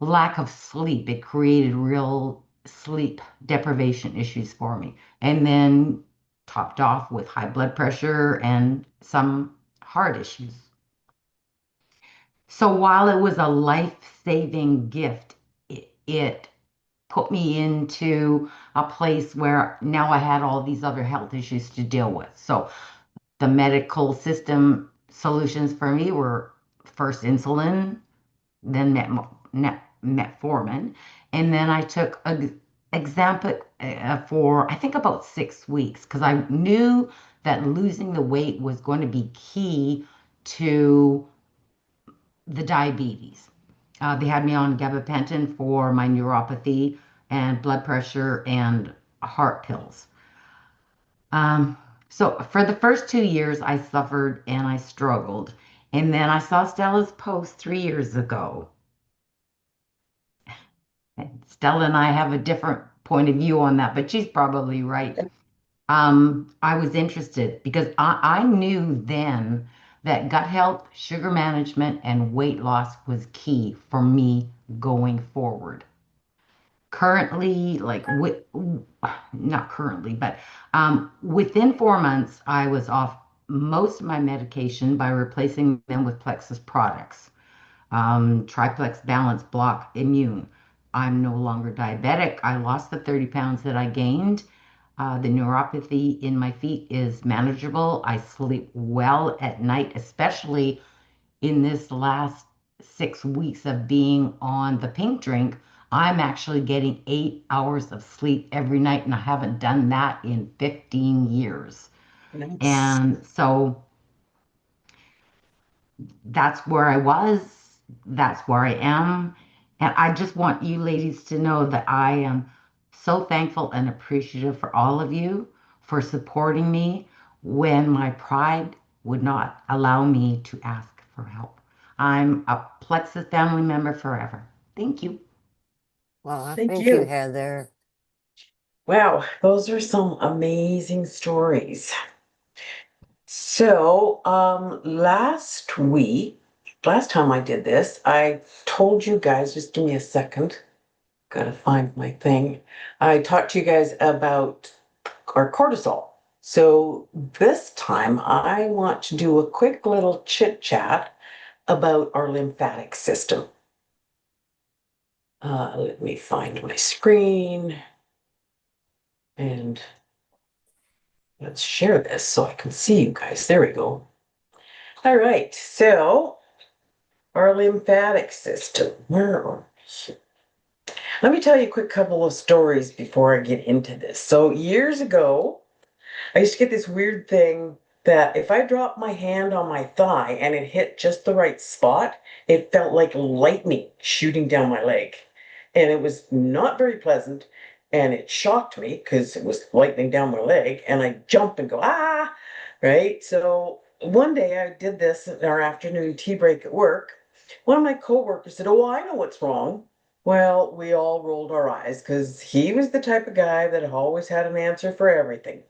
G: lack of sleep, it created real sleep deprivation issues for me. And then topped off with high blood pressure and some heart issues. So while it was a life-saving gift, it put me into a place where now I had all these other health issues to deal with. So the medical system solutions for me were first insulin, then metformin, and then I took example for I think about 6 weeks because I knew that losing the weight was going to be key to the diabetes. They had me on gabapentin for my neuropathy and blood pressure and heart pills. Um, so for the first 2 years, I suffered and I struggled. And then I saw Stella's post 3 years ago. Stella and I have a different point of view on that, but she's probably right. I was interested because I knew then that gut health, sugar management, and weight loss was key for me going forward. Currently, not currently, but within 4 months, I was off most of my medication by replacing them with Plexus products. Triplex Balance Block Immune. I'm no longer diabetic. I lost the 30 pounds that I gained. The neuropathy in my feet is manageable. I sleep well at night, especially in this last 6 weeks of being on the pink drink. I'm actually getting 8 hours of sleep every night, and I haven't done that in 15 years.
A: Nice.
G: And so that's where I was. That's where I am. And I just want you ladies to know that I am so thankful and appreciative for all of you for supporting me when my pride would not allow me to ask for help. I'm a Plexus family member forever. Thank you.
B: Well,
A: Thank
B: thank you,
A: you.
B: Heather.
A: Wow, those are some amazing stories. So, last time I did this, I told you guys, just give me a second, gotta find my thing. I talked to you guys about our cortisol. So this time I want to do a quick little chit chat about our lymphatic system. Let me find my screen and let's share this so I can see you guys. There we go. All right, so our lymphatic system. Where are we? Let me tell you a quick couple of stories before I get into this. So years ago, I used to get this weird thing that if I dropped my hand on my thigh and it hit just the right spot, it felt like lightning shooting down my leg. And it was not very pleasant. And it shocked me because it was lightning down my leg. And I jump and go, ah, right? So one day I did this in our afternoon tea break at work. One of my coworkers said, oh, I know what's wrong. Well, we all rolled our eyes because he was the type of guy that always had an answer for everything.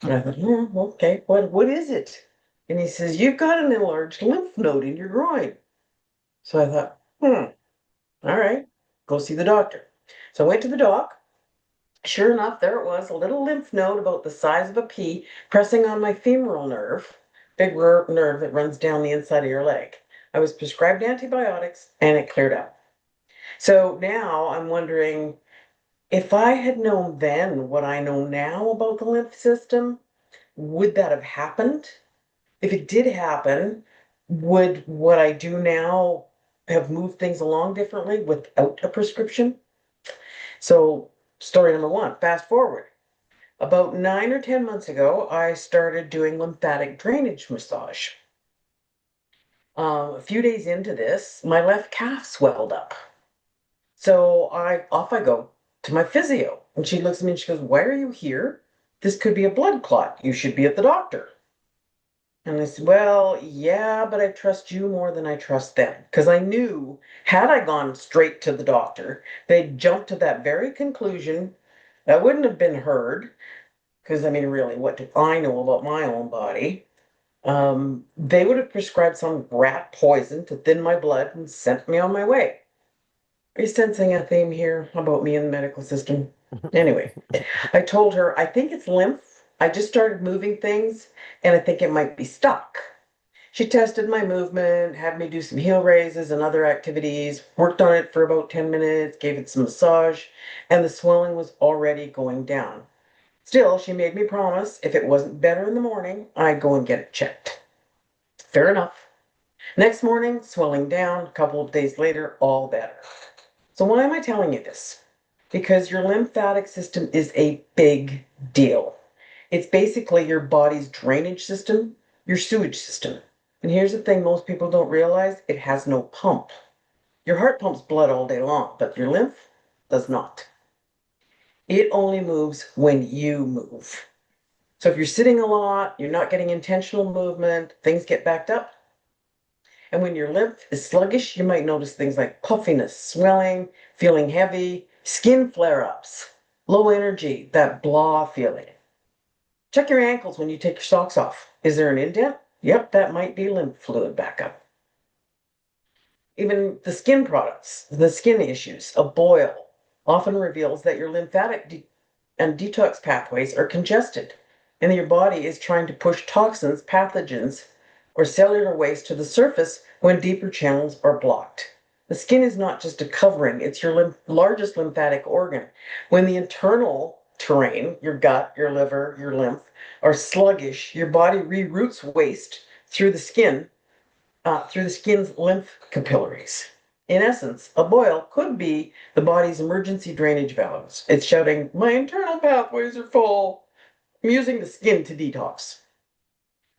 A: And I thought, okay, what is it? And he says, you've got an enlarged lymph node in your groin. So I thought, all right, go see the doctor. So I went to the doc. Sure enough, there it was, a little lymph node about the size of a pea pressing on my femoral nerve, big nerve that runs down the inside of your leg. I was prescribed antibiotics and it cleared up. So now I'm wondering, if I had known then what I know now about the lymph system, would that have happened? If it did happen, would what I do now have moved things along differently without a prescription? So, story number one, fast forward. About 9 or 10 months ago, I started doing lymphatic drainage massage. A few days into this, my left calf swelled up. So off I go to my physio. And she looks at me and she goes, why are you here? This could be a blood clot. You should be at the doctor. And I said, well, yeah, but I trust you more than I trust them. Because I knew, had I gone straight to the doctor, they'd jump to that very conclusion. That wouldn't have been heard. Because, I mean, really, what do I know about my own body? They would have prescribed some rat poison to thin my blood and sent me on my way. Are you sensing a theme here about me in the medical system? Anyway, I told her, I think it's lymph. I just started moving things and I think it might be stuck. She tested my movement, had me do some heel raises and other activities, worked on it for about 10 minutes, gave it some massage, and the swelling was already going down. Still, she made me promise if it wasn't better in the morning, I'd go and get it checked. Fair enough. Next morning, swelling down. A couple of days later, all better. So why am I telling you this? Because your lymphatic system is a big deal. It's basically your body's drainage system, your sewage system. And here's the thing most people don't realize, it has no pump. Your heart pumps blood all day long, but your lymph does not. It only moves when you move. So if you're sitting a lot, you're not getting intentional movement, things get backed up. And when your lymph is sluggish, you might notice things like puffiness, swelling, feeling heavy, skin flare-ups, low energy, that blah feeling. Check your ankles when you take your socks off. Is there an indent? Yep, that might be lymph fluid backup. Even the skin products, the skin issues, a boil often reveals that your lymphatic and detox pathways are congested, and your body is trying to push toxins, pathogens, or cellular waste to the surface when deeper channels are blocked. The skin is not just a covering, it's your largest lymphatic organ. When the internal terrain, your gut, your liver, your lymph, are sluggish, your body reroutes waste through the skin's lymph capillaries. In essence, a boil could be the body's emergency drainage valves. It's shouting, my internal pathways are full. I'm using the skin to detox.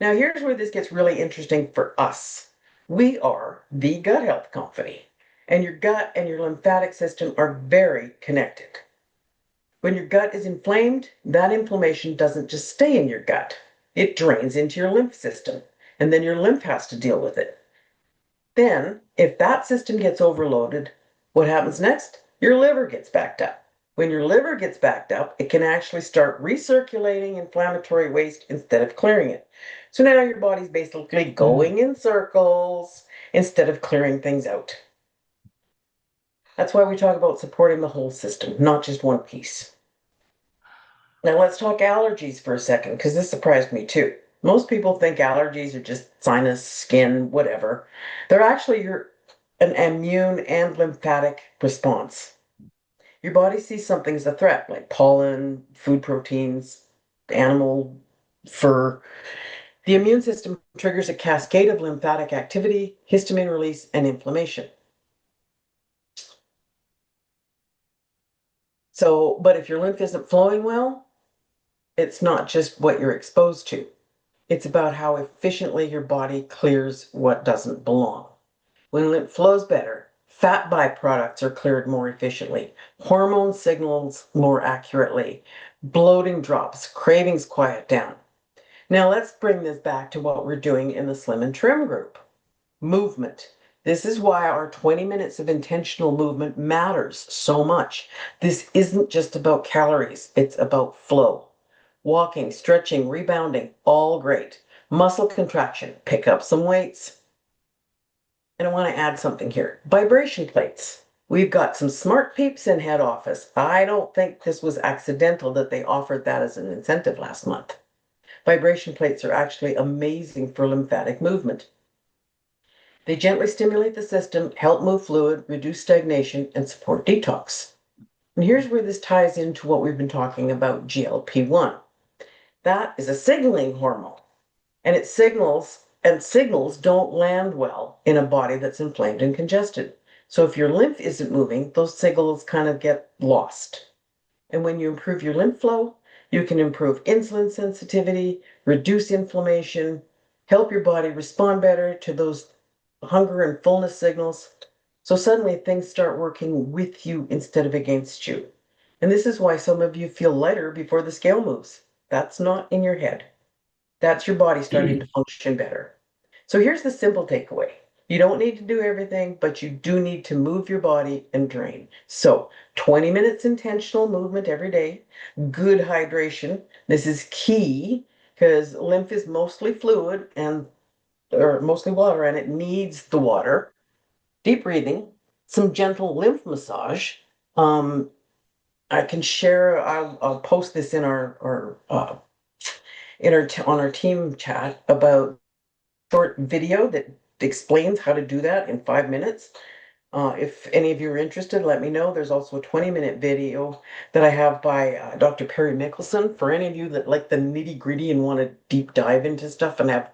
A: Now, here's where this gets really interesting for us. We are the gut health company, and your gut and your lymphatic system are very connected. When your gut is inflamed, that inflammation doesn't just stay in your gut. It drains into your lymph system, and then your lymph has to deal with it. Then, if that system gets overloaded, what happens next? Your liver gets backed up. When your liver gets backed up, it can actually start recirculating inflammatory waste instead of clearing it. So now your body's basically going in circles instead of clearing things out. That's why we talk about supporting the whole system, not just one piece. Now let's talk allergies for a second, because this surprised me too. Most people think allergies are just sinus, skin, whatever. They're actually your an immune and lymphatic response. Your body sees something as a threat, like pollen, food proteins, animal fur. The immune system triggers a cascade of lymphatic activity, histamine release, and inflammation. So, but if your lymph isn't flowing well, it's not just what you're exposed to. It's about how efficiently your body clears what doesn't belong. When lymph flows better, fat byproducts are cleared more efficiently, hormone signals more accurately, bloating drops, cravings quiet down. Now let's bring this back to what we're doing in the Slim and Trim group. Movement. This is why our 20 minutes of intentional movement matters so much. This isn't just about calories, it's about flow. Walking, stretching, rebounding, all great. Muscle contraction, pick up some weights. And I want to add something here. Vibration plates. We've got some smart peeps in head office. I don't think this was accidental that they offered that as an incentive last month. Vibration plates are actually amazing for lymphatic movement. They gently stimulate the system, help move fluid, reduce stagnation, and support detox. And here's where this ties into what we've been talking about, GLP-1. That is a signaling hormone, and it signals, and signals don't land well in a body that's inflamed and congested. So if your lymph isn't moving, those signals kind of get lost. And when you improve your lymph flow, you can improve insulin sensitivity, reduce inflammation, help your body respond better to those hunger and fullness signals. So suddenly things start working with you instead of against you. And this is why some of you feel lighter before the scale moves. That's not in your head. That's your body starting to function better. So here's the simple takeaway. You don't need to do everything, but you do need to move your body and drain. So 20 minutes intentional movement every day, good hydration. This is key because lymph is mostly fluid or mostly water, and it needs the water. Deep breathing, some gentle lymph massage. I can share. I'll post this in on our team chat about short video that explains how to do that in 5 minutes. If any of you are interested, let me know. There's also a 20-minute video that I have by Dr. Perry Mickelson for any of you that like the nitty-gritty and want to deep dive into stuff and have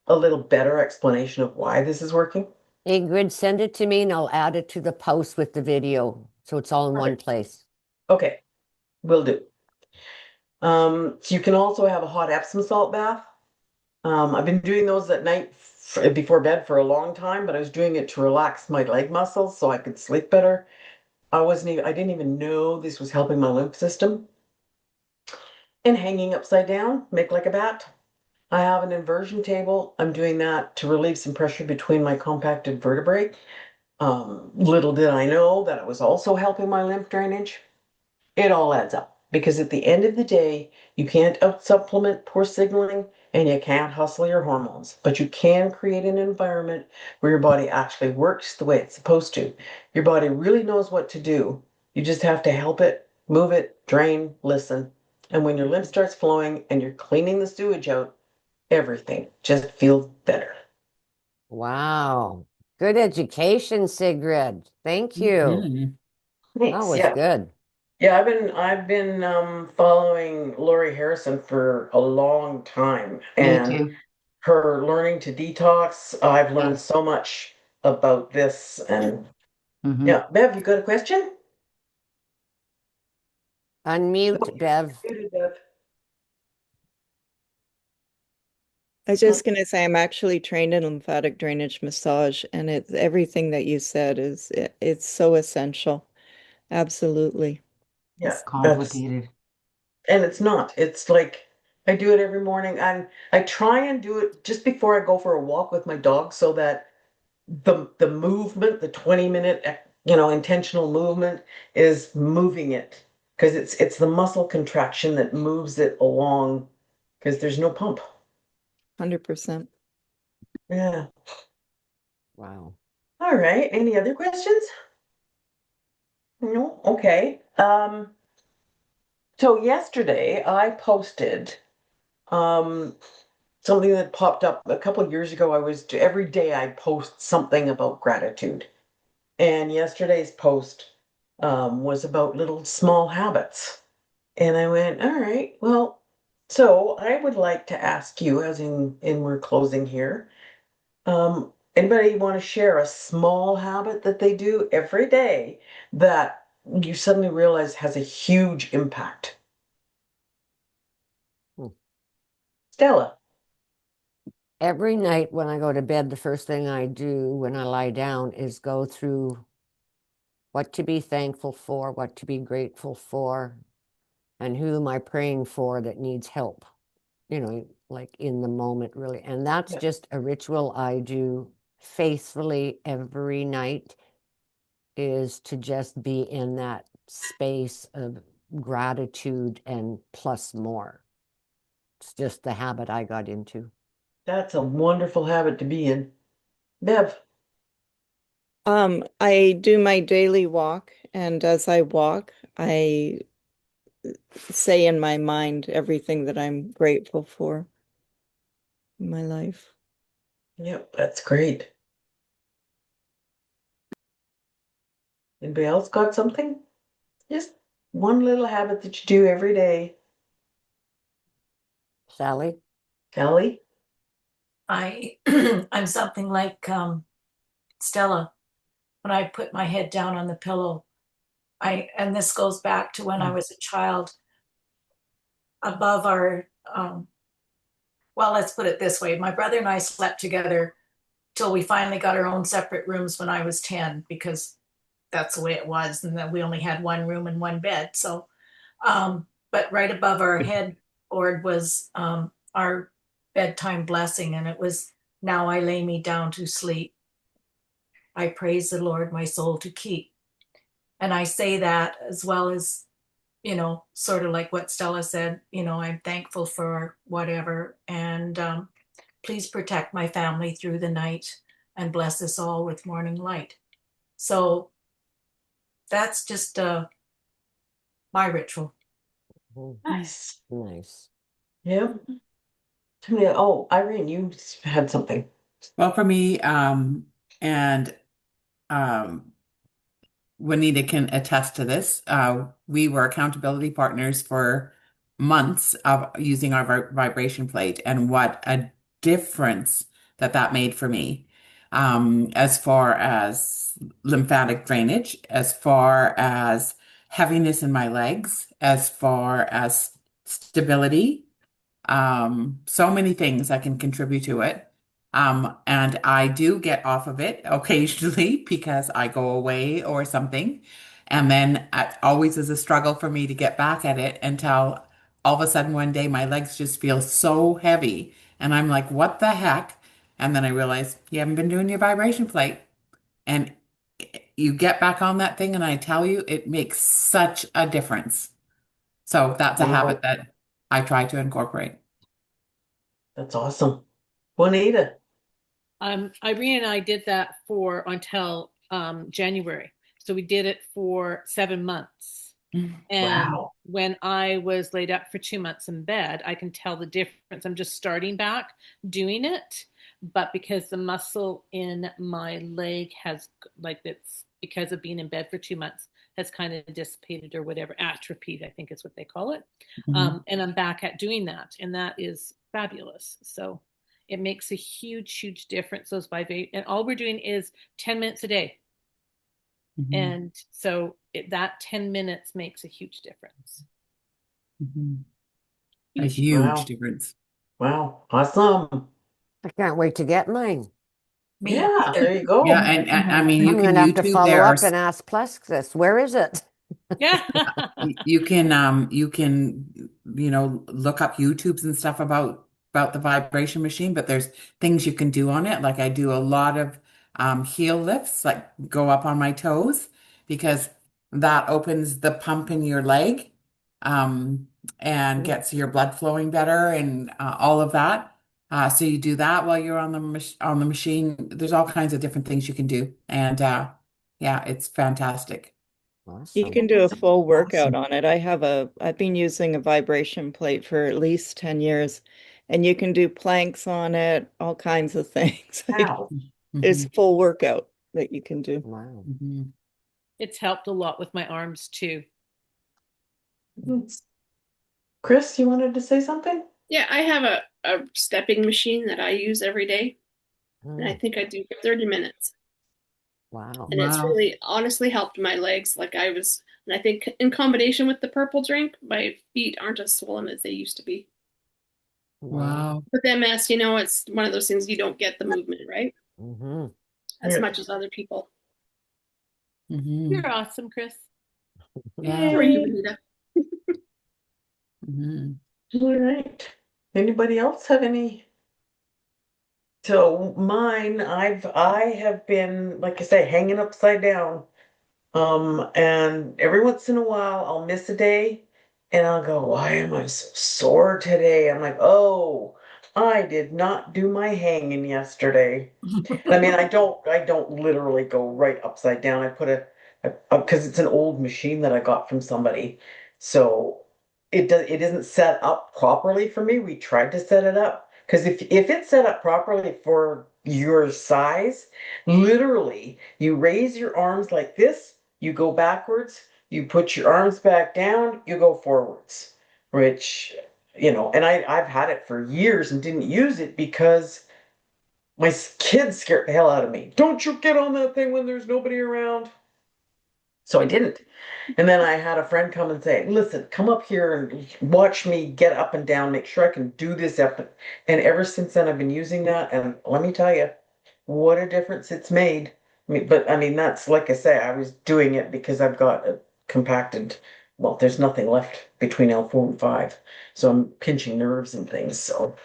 A: a little better explanation of why this is working.
B: Sigrid, send it to me and I'll add it to the post with the video. So it's all in one place.
A: Okay, will do. So you can also have a hot Epsom salt bath. I've been doing those at night before bed for a long time, but I was doing it to relax my leg muscles so I could sleep better. I didn't even know this was helping my lymph system. And hanging upside down, make like a bat. I have an inversion table. I'm doing that to relieve some pressure between my compacted vertebrae. Little did I know that it was also helping my lymph drainage. It all adds up because at the end of the day, you can't out supplement poor signaling and you can't hustle your hormones, but you can create an environment where your body actually works the way it's supposed to. Your body really knows what to do. You just have to help it, move it, drain, listen. And when your lymph starts flowing and you're cleaning the sewage out, everything just feels better.
B: Wow. Good education, Sigrid. Thank you.
F: Mhm.
B: That
A: Thanks.
B: was
A: Yeah.
B: good.
A: Yeah, I've been following Lori Harrison for a long time,
G: Me
A: and
G: too.
A: her learning to detox, I've learned
G: Yes.
A: so much about this. And
G: Hmm.
A: yeah, Bev, you got a question?
B: Unmute, Bev.
A: Muted, Bev.
D: I was just going to say I'm actually trained in lymphatic drainage massage, and it's everything that you said it's so essential. Absolutely.
A: Yeah,
G: It's complicated.
A: and it's not. It's like I do it every morning, and I try and do it just before I go for a walk with my dog so that the movement, the 20-minute, intentional movement is moving it because it's the muscle contraction that moves it along because there's no pump.
D: 100%.
A: Yeah.
B: Wow.
A: All right. Any other questions? No? Okay. So yesterday I posted something that popped up a couple of years ago. Every day I post something about gratitude. And yesterday's post was about little small habits. And I went, all right, well, so I would like to ask you, as in we're closing here, anybody want to share a small habit that they do every day that you suddenly realize has a huge impact?
B: Hmm.
A: Stella.
B: Every night when I go to bed, the first thing I do when I lie down is go through what to be thankful for, what to be grateful for, and who am I praying for that needs help, like in the moment, really. And that's
A: Yeah.
B: just a ritual I do faithfully every night, is to just be in that space of gratitude and plus more. It's just the habit I got into.
A: That's a wonderful habit to be in. Bev.
D: I do my daily walk, and as I walk, I say in my mind everything that I'm grateful for in my life.
A: Yep, that's great. Anybody else got something? Just one little habit that you do every day.
B: Sally?
A: Kelly?
J: I'm something like Stella. When I put my head down on the pillow, and this goes back to when I was a child, above our well, let's put it this way. My brother and I slept together till we finally got our own separate rooms when I was 10, because that's the way it was, and that we only had one room and one bed. So but right above our headboard was our bedtime blessing, and it was, "Now I lay me down to sleep. I praise the Lord, my soul to keep." And I say that as well as, sort of like what Stella said, I'm thankful for whatever. And please protect my family through the night and bless us all with morning light. So that's just my ritual.
A: Nice.
B: Nice.
A: Yep. Oh, Irene, you had something.
F: Well, for me, and um, Juanita can attest to this. We were accountability partners for months of using our vibration plate, and what a difference that made for me. As far as lymphatic drainage, as far as heaviness in my legs, as far as stability, so many things that can contribute to it. And I do get off of it occasionally because I go away or something. And then it always is a struggle for me to get back at it until all of a sudden one day my legs just feel so heavy. And I'm like, what the heck? And then I realize you haven't been doing your vibration plate. And you get back on that thing, and I tell you, it makes such a difference. So that's a habit
A: Wow,
F: that I try to incorporate.
A: that's awesome. Juanita.
C: Irene and I did that for until January. So we did it for 7 months. And
A: Wow.
C: when I was laid up for 2 months in bed, I can tell the difference. I'm just starting back doing it, but because the muscle in my leg has, like, it's because of being in bed for 2 months, has kind of dissipated or whatever, atrophied, I think is what they call it.
F: Mhm.
C: And I'm back at doing that, and that is fabulous. So it makes a huge, huge difference. Those vibration, and all we're doing is 10 minutes a day.
F: Mhm.
C: And so that 10 minutes makes a huge difference.
F: Mhm. A
C: Huge.
F: huge
A: Wow.
F: difference.
A: Wow. Awesome.
B: I can't wait to get mine.
J: Me
A: Yeah,
J: either.
A: there you
F: Yeah,
A: go.
F: and I mean, you
B: I'm
F: can
B: gonna have to
F: YouTube.
B: follow up and ask Plexus, where is it?
C: Yeah.
F: Look up YouTubes and stuff about the vibration machine, but there's things you can do on it. Like I do a lot of heel lifts, like go up on my toes, because that opens the pump in your leg, um, and gets your blood flowing better and all of that. So you do that while you're on on the machine. There's all kinds of different things you can do, and yeah, it's fantastic.
D: You
B: Awesome.
D: can do a full workout
A: Awesome.
D: on it. I've been using a vibration plate for at least 10 years, and you can do planks on it, all kinds of things.
A: Wow.
D: It's
F: Mhm.
D: full workout. that you can do.
B: Wow.
F: Mhm.
C: It's helped a lot with my arms too.
A: Chris, you wanted to say something?
K: Yeah, I have a stepping machine that I use every day, and I
B: Mm,
K: think I do for 30 minutes.
B: wow.
K: And it's
F: Wow.
K: really honestly helped my legs. And I think in combination with the purple drink, my feet aren't as swollen as they used to be.
F: Wow.
K: With MS, it's one of those things you don't get the movement, right?
B: Mm-hmm.
K: As
A: Yeah.
K: much as other people.
F: Mhm.
C: You're awesome, Chris.
F: Yeah.
K: For you, Anita.
F: Mhm.
A: All right. Anybody else have any? So mine, I have been, like I say, hanging upside down. And every once in a while I'll miss a day and I'll go, why am I so sore today? I'm like, oh, I did not do my hanging yesterday. I mean, I don't literally go right upside down. I put because it's an old machine that I got from somebody. So it isn't set up properly for me. We tried to set it up because if it's set up properly for your size, literally you raise your arms like this, you go backwards, you put your arms back down, you go forwards, which, and I've had it for years and didn't use it because my kids scared the hell out of me. Don't you get on that thing when there's nobody around. So I didn't. And then I had a friend come and say, listen, come up here and watch me get up and down, make sure I can do this up. And ever since then, I've been using that. And let me tell you, what a difference it's made. But that's like I say, I was doing it because I've got a compacted, well, there's nothing left between L4 and 5. So I'm pinching nerves and things. So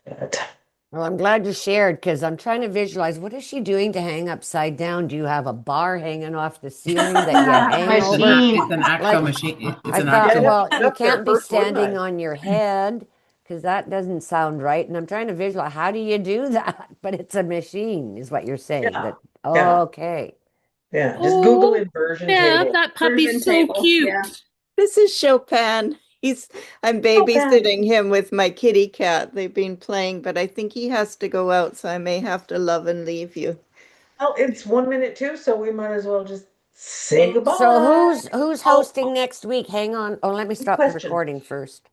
A: that.
B: Well, I'm glad you shared because I'm trying to visualize what is she doing to hang upside down? Do you have a bar hanging off the ceiling that you hang
F: It's an,
B: over?
F: ac-
G: Machine.
F: it's an actual
B: Like,
F: machine. It's
B: I
F: an
B: thought,
A: Yeah, I'd
F: actual.
A: have to
B: well,
A: get
B: you
A: up there
B: can't be
A: first, wouldn't
B: standing
A: I?
B: on your head because that doesn't sound right. And I'm trying to visualize how do you do that? But it's a machine, is what you're saying.
A: Yeah.
B: That
A: Yeah.
B: okay.
A: Yeah. Just Google
C: Oh,
A: inversion
C: yeah,
A: table.
C: that
H: Version
C: puppy's so
H: table. Yeah.
C: cute.
D: This is Chopin. I'm
A: Oh, Ben.
D: babysitting him with my kitty cat. They've been playing, but I think he has to go out, so I may have to love and leave you.
A: Well, it's 1 minute too, so we might as well just say
B: So
A: goodbye.
B: who's
A: Oh,
B: hosting next week? Hang on. Oh, let me
A: good
B: stop the
A: question.
B: recording first.